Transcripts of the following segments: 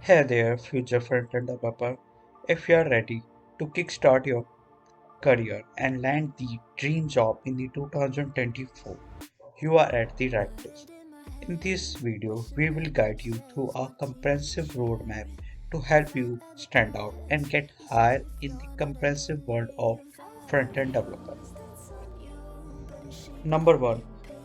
Hey there, future frontend developer. If you are ready to kickstart your career and land the dream job in the 2024, you are at the right place. In this video, we will guide you through a comprehensive roadmap to help you stand out and get hired in the comprehensive world of frontend developer. Number one,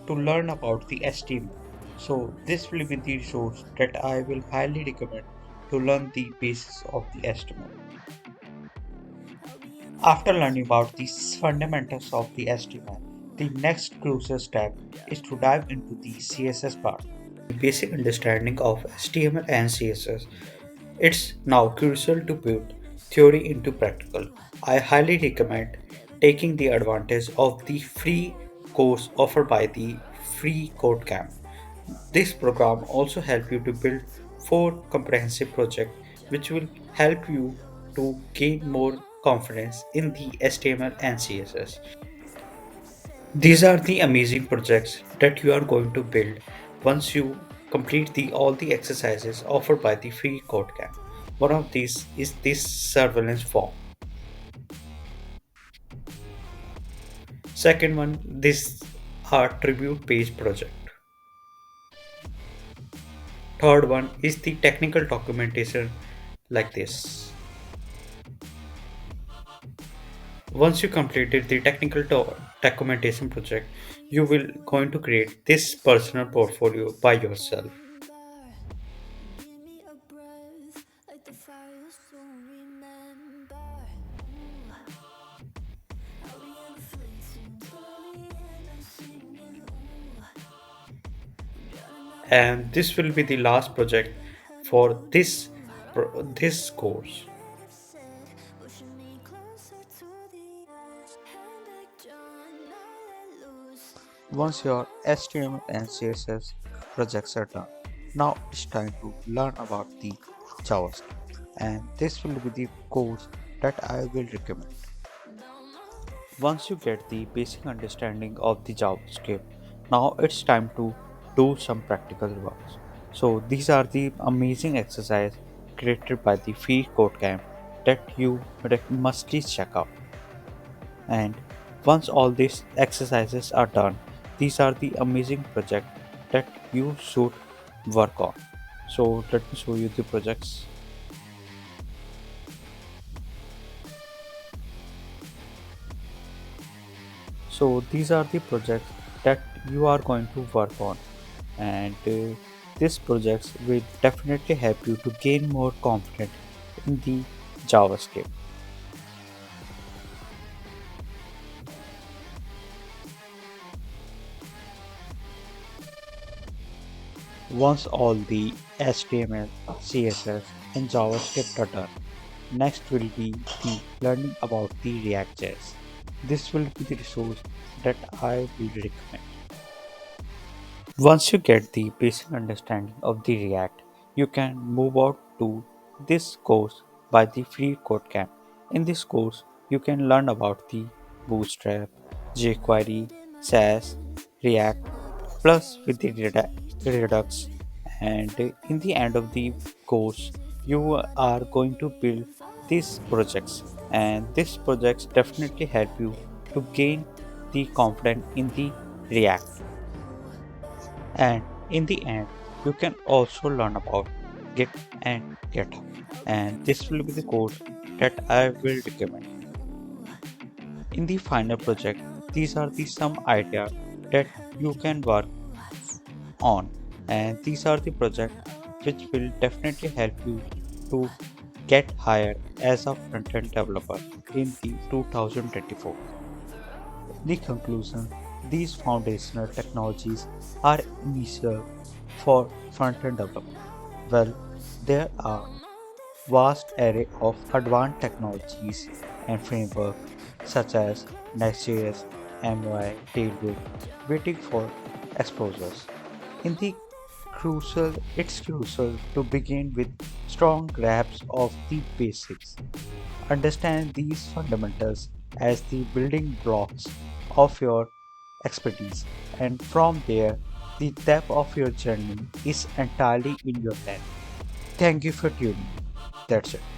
to learn about the HTML. So this will be the resource that I will highly recommend to learn the basics of the HTML. After learning about the fundamentals of the HTML, the next crucial step is to dive into the CSS part. The basic understanding of HTML and CSS. It's now crucial to put theory into practical. I highly recommend taking the advantage of the free course offered by the Free Code Camp. This program also helps you to build four comprehensive projects which will help you to gain more confidence in the HTML and CSS. These are the amazing projects that you are going to build once you complete all the exercises offered by the free code camp. One of these is this surveillance form. Second one, this attribute page project. Third one is the technical documentation like this. Once you completed the technical documentation project, you will going to create this personal portfolio by yourself. And this will be the last project for this course. Once your HTML and CSS projects are done, now it's time to learn about the JavaScript, and this will be the course that I will recommend. Once you get the basic understanding of the JavaScript, now it's time to do some practical works. So these are the amazing exercise created by the Free Code Camp that you must check out. And once all these exercises are done, these are the amazing project that you should work on. So let me show you the projects. So these are the projects that you are going to work on, and these projects will definitely help you to gain more confidence in the JavaScript. Once all the HTML, CSS, and JavaScript are done, next will be the learning about the React.js. This will be the resource that I will recommend. Once you get the basic understanding of the React, you can move out to this course by the Free Code Camp. In this course, you can learn about the Bootstrap, jQuery, Sass, React, plus with the Redux. And in the end of the course, you are going to build these projects, and these projects definitely help you to gain the confidence in the React. And in the end, you can also learn about Git and GitHub. And this will be the course that I will recommend. In the final project, these are the some ideas that you can work on. And these are the projects which will definitely help you to get hired as a front-end developer in the 2024. The conclusion, these foundational technologies are essential for front-end development. Well, there are vast array of advanced technologies and frameworks such as Next.js, MUI, Tailwind waiting for exposures. In the it's crucial to begin with strong grasp of the basics. Understand these fundamentals as the building blocks of your expertise, and from there, the depth of your journey is entirely in your hands. Thank you for tuning. That's it.